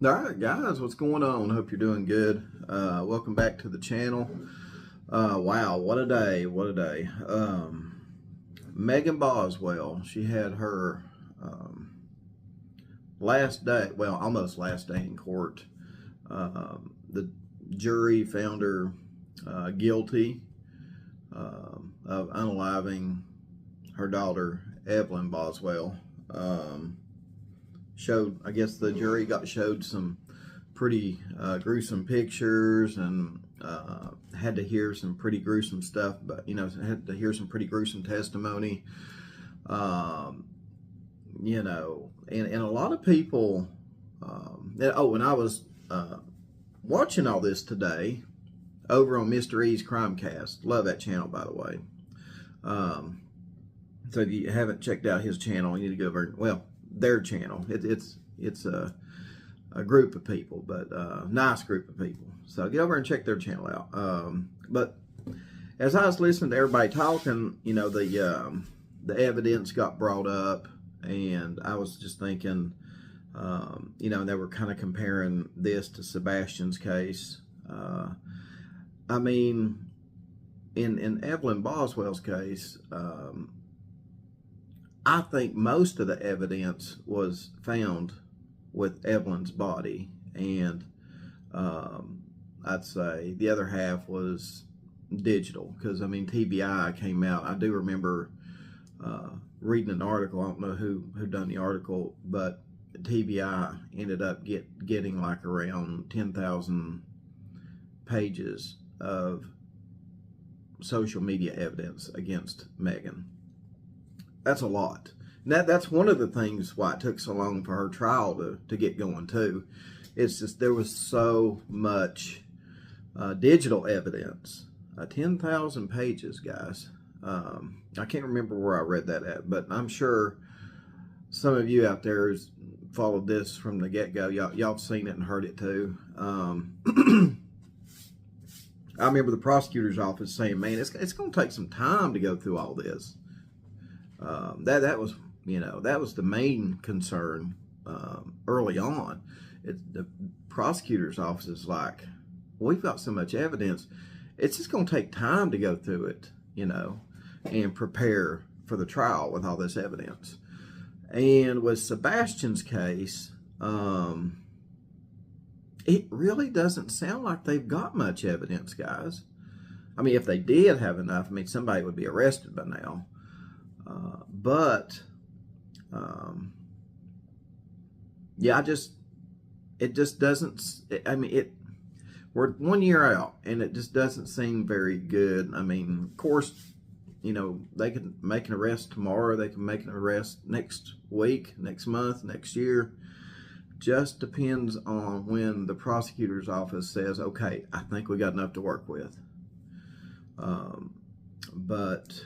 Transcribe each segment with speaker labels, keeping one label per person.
Speaker 1: All right, guys, what's going on? Hope you're doing good. Welcome back to the channel. Wow, what a day! What a day! Megan Boswell, she had her last day, well, almost last day in court. The jury found her guilty of unaliving her daughter, Evelyn Boswell. I guess the jury showed some pretty gruesome pictures and had to hear some pretty gruesome stuff, but had to hear some pretty gruesome testimony. And a lot of people. And I was watching all this today over on Mr. E's Crimecast. Love that channel, by the way. So if you haven't checked out his channel, you need to go over. Well, their channel. It's a group of people, but nice group of people. So get over and check their channel out. But as I was listening to everybody talking, the evidence got brought up, and I was just thinking, they were kind of comparing this to Sebastian's case. I mean, in Evelyn Boswell's case, I think most of the evidence was found with Evelyn's body, and I'd say the other half was digital, because TBI came out. I do remember reading an article. I don't know who done the article, but TBI ended up getting like around 10,000 pages of social media evidence against Megan. That's a lot. That's one of the things why it took so long for her trial to get going too. It's just there was so much digital evidence. 10,000 pages, guys. I can't remember where I read that at, but I'm sure some of you out there has followed this from the get-go. Y'all have seen it and heard it too. I remember the prosecutor's office saying, man, it's going to take some time to go through all this. That was the main concern early on. The prosecutor's office is like, we've got so much evidence, it's just going to take time to go through it, and prepare for the trial with all this evidence. And with Sebastian's case, it really doesn't sound like they've got much evidence, guys. If they did have enough, somebody would be arrested by now. It just doesn't, we're 1 year out, and it just doesn't seem very good. Of course, they can make an arrest tomorrow, they can make an arrest next week, next month, next year. Just depends on when the prosecutor's office says, okay, I think we got enough to work with. But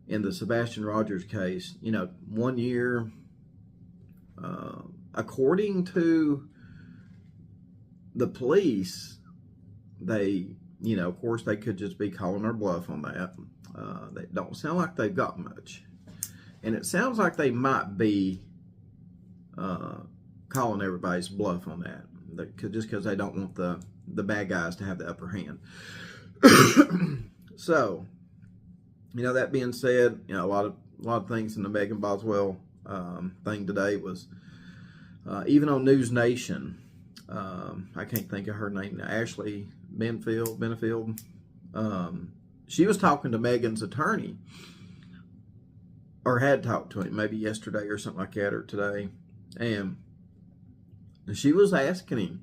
Speaker 1: in the Sebastian Rogers case, 1 year, according to the police, they, of course, they could just be calling our bluff on that. They don't sound like they've got much. And it sounds like they might be calling everybody's bluff on that, just because they don't want the bad guys to have the upper hand. So, that being said, a lot of things in the Megan Boswell thing today was even on News Nation. I can't think of her name. Ashley Benefield. She was talking to Megan's attorney, or had talked to him maybe yesterday or something like that, or today, and she was asking him,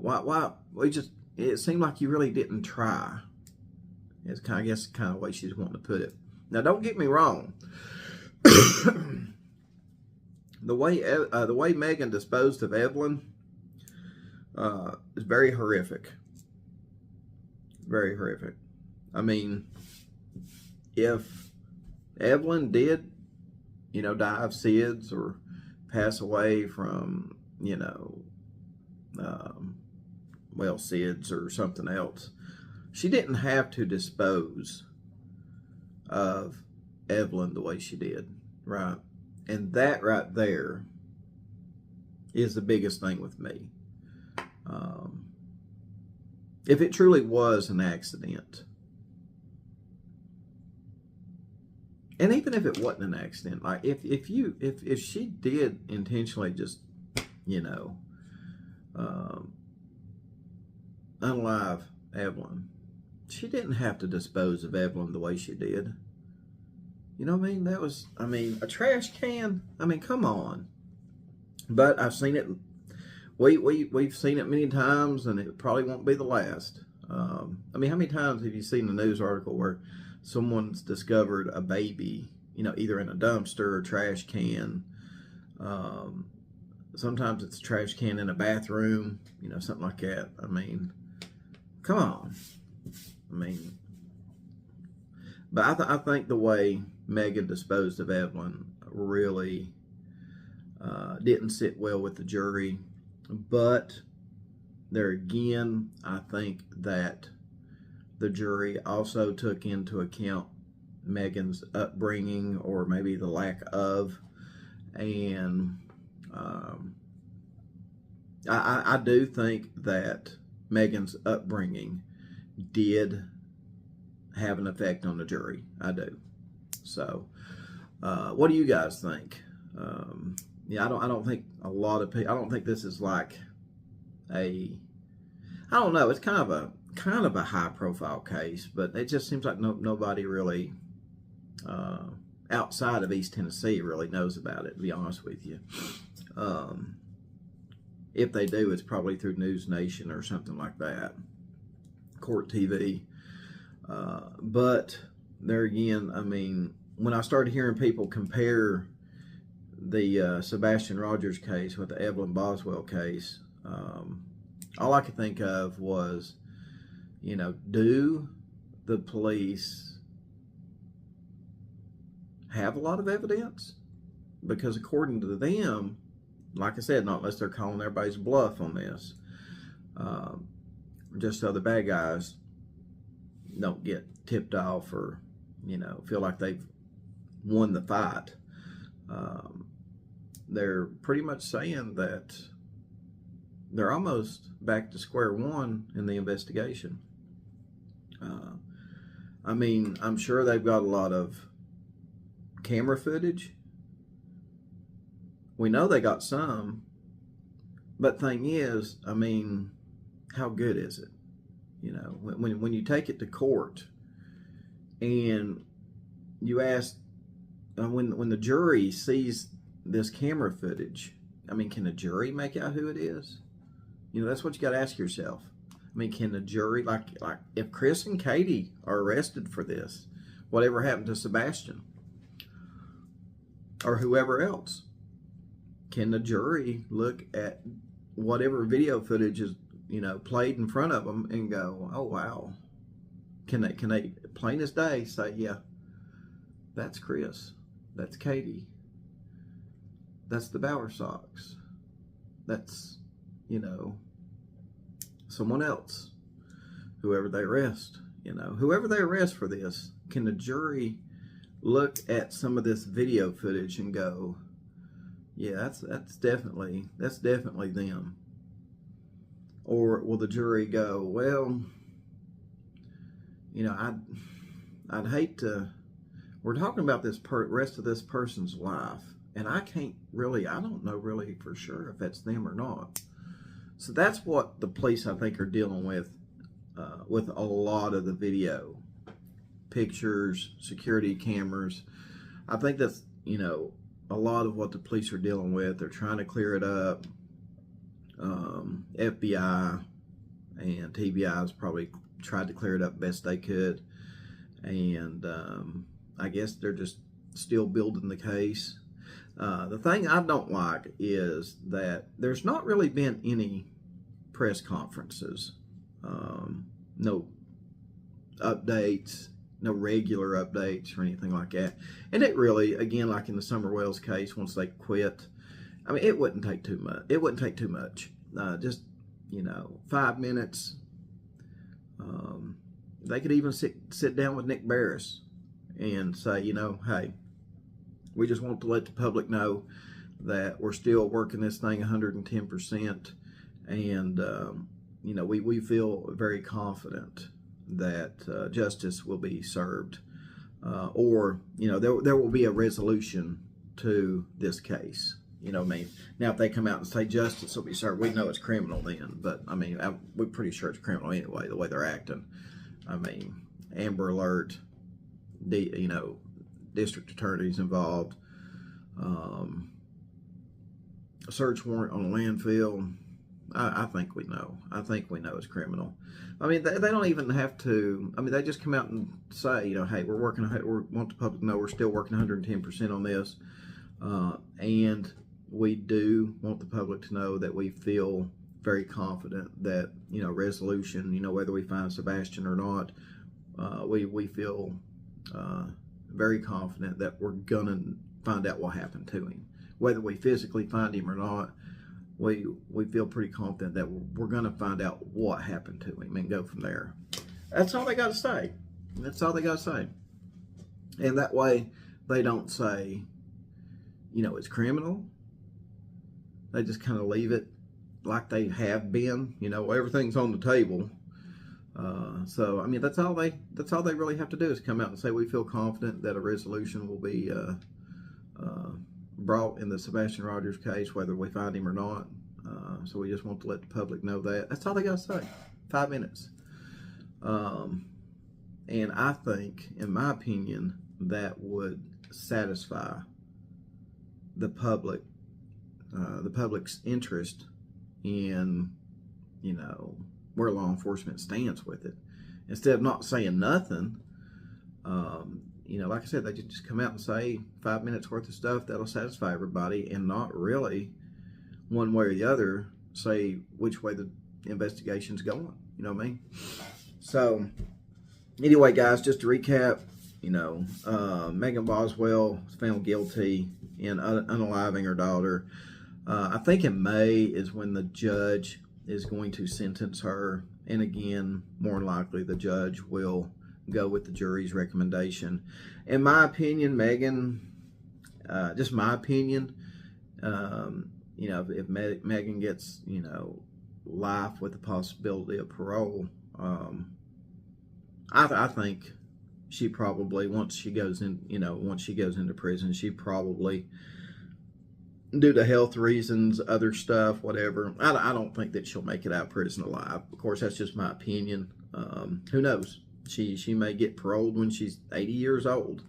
Speaker 1: why it seemed like you really didn't try. It's kind of the way she's wanting to put it. Now, don't get me wrong. The way Megan disposed of Evelyn is very horrific. Very horrific. If Evelyn did, die of SIDS or pass away from, SIDS or something else, she didn't have to dispose of Evelyn the way she did, right? And that right there is the biggest thing with me. If it truly was an accident, and even if it wasn't an accident, like if she did intentionally just, you know, unalive Evelyn, she didn't have to dispose of Evelyn the way she did. You know what I mean? That was, I mean, a trash can. I mean, come on. But I've seen it. We've seen it many times, and it probably won't be the last. I mean, how many times have you seen a news article where someone's discovered a baby, you know, either in a dumpster or trash can? Sometimes it's a trash can in a bathroom, you know, something like that. I mean, come on. I mean, but I think the way Megan disposed of Evelyn really didn't sit well with the jury. But there again, I think that the jury also took into account Megan's upbringing, or maybe the lack of, and I do think that Megan's upbringing did have an effect on the jury. I do. So, what do you guys think? Yeah, I don't think a lot of people. I don't think this is like I don't know. It's kind of a high profile case, but it just seems like nobody really outside of East Tennessee really knows about it. To be honest with you, if they do, it's probably through News Nation or something like that, Court TV. But there again, I mean, when I started hearing people compare the Sebastian Rogers case with the Evelyn Boswell case, all I could think of was, you know, do the police have a lot of evidence? Because according to them, like I said, not unless they're calling everybody's bluff on this, just so the bad guys don't get tipped off or, you know, feel like they've won the fight. They're pretty much saying that they're almost back to square one in the investigation. I mean, I'm sure they've got a lot of camera footage. We know they got some, but thing is, I mean, how good is it? You know, when you take it to court and you ask, when the jury sees this camera footage, I mean, can the jury make out who it is? You know, that's what you got to ask yourself. I mean, can the jury, like if Chris and Katie are arrested for this, whatever happened to Sebastian or whoever else, can the jury look at whatever video footage is, you know, played in front of them and go, oh wow? Can they plain as day say, yeah, that's Chris, that's Katie, that's the Bowersox, that's, you know, someone else, whoever they arrest, you know, whoever they arrest for this, can the jury look at some of this video footage and go, yeah, that's definitely them? Or will the jury go, well, you know, I'd hate to, we're talking about this rest of this person's life, and I don't know really for sure if that's them or not. So that's what the police, I think, are dealing with a lot of the video, pictures, security cameras. I think that's, you know, a lot of what the police are dealing with. They're trying to clear it up. FBI and TBI has probably tried to clear it up best they could. And I guess they're just still building the case. The thing I don't like is that there's not really been any press conferences, no updates, no regular updates or anything like that. And it really, again, like in the Summer Wells case, once they quit, I mean, it wouldn't take too much. It wouldn't take too much. Just, you know, 5 minutes. They could even sit down with Nick Barris and say, you know, hey, we just want to let the public know that we're still working this thing 110%, and we feel very confident that justice will be served, or there will be a resolution to this case. Now if they come out and say justice will be served, we know it's criminal then, but we're pretty sure it's criminal anyway, the way they're acting. Amber Alert, district attorneys involved, a search warrant on a landfill. I think we know. I think we know it's criminal. They don't even have to. They just come out and say, hey, we want the public to know we're still working 110% on this, and we do want the public to know that we feel very confident that resolution. Whether we find Sebastian or not, we feel very confident that we're gonna find out what happened to him. Whether we physically find him or not, we feel pretty confident that we're going to find out what happened to him and go from there. That's all they got to say. That's all they got to say. And that way they don't say, it's criminal. They just kind of leave it like they have been. Everything's on the table. So that's all they really have to do is come out and say we feel confident that a resolution will be brought in the Sebastian Rogers case, whether we find him or not. So we just want to let the public know that. That's all they got to say. 5 minutes. And I think, in my opinion, that would satisfy the public, the public's interest in, where law enforcement stands with it. Instead of not saying nothing, like I said, they just come out and say 5 minutes worth of stuff that'll satisfy everybody, and not really one way or the other say which way the investigation's going. You know what I mean? So anyway, guys, just to recap, Megan Boswell was found guilty in unaliving her daughter. I think in May is when the judge is going to sentence her, and again, more than likely the judge will go with the jury's recommendation. In my opinion, Megan, just my opinion, if Megan gets, life with the possibility of parole, I think she probably, once she goes into prison, she probably, due to health reasons, other stuff, whatever, I don't think that she'll make it out of prison alive. Of course, that's just my opinion. Who knows? She may get paroled when she's 80 years old.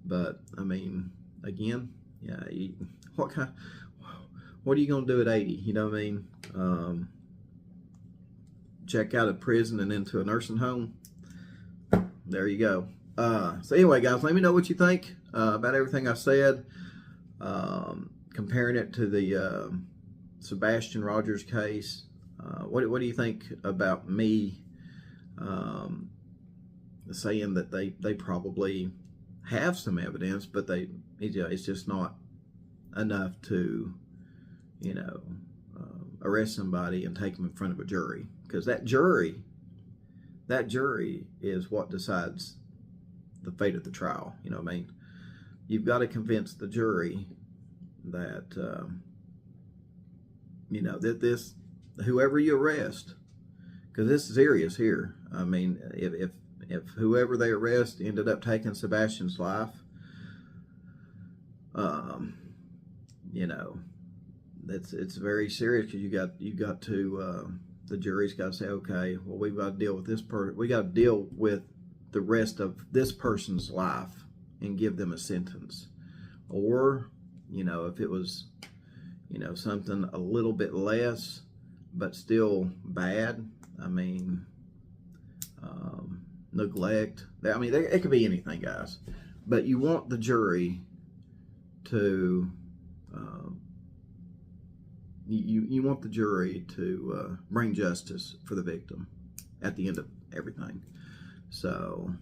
Speaker 1: But, again, yeah, what are you going to do at 80? You know what I mean? Check out of prison and into a nursing home. There you go. So anyway, guys, let me know what you think about everything I said. Comparing it to the Sebastian Rogers case. What do you think about me saying that they probably have some evidence, but it's just not enough to arrest somebody and take them in front of a jury, because that jury is what decides the fate of the trial. You know what I mean? You've got to convince the jury that that this, whoever you arrest, because this is serious here. If whoever they arrest ended up taking Sebastian's life, it's very serious, because you got to the jury's got to say, okay, well, we've got to deal with this we got to deal with the rest of this person's life and give them a sentence. Or if it was something a little bit less but still bad, neglect, it could be anything, guys, but you want the jury to you want the jury to bring justice for the victim at the end of everything. So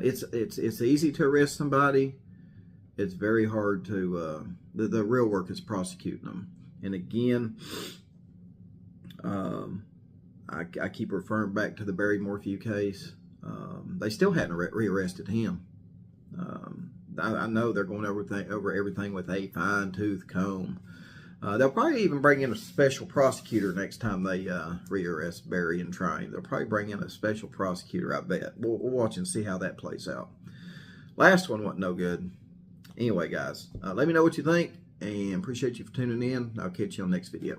Speaker 1: it's easy to arrest somebody. It's very hard to the real work is prosecuting them. And again, I keep referring back to the Barry Morphew case. They still hadn't rearrested him. I know they're going over everything with a fine-tooth comb. They'll probably even bring in a special prosecutor next time they rearrest Barry and Train. They'll probably bring in a special prosecutor, I bet. We'll watch and see how that plays out. Last one wasn't no good. Anyway, guys, let me know what you think, and appreciate you for tuning in. I'll catch you on the next video.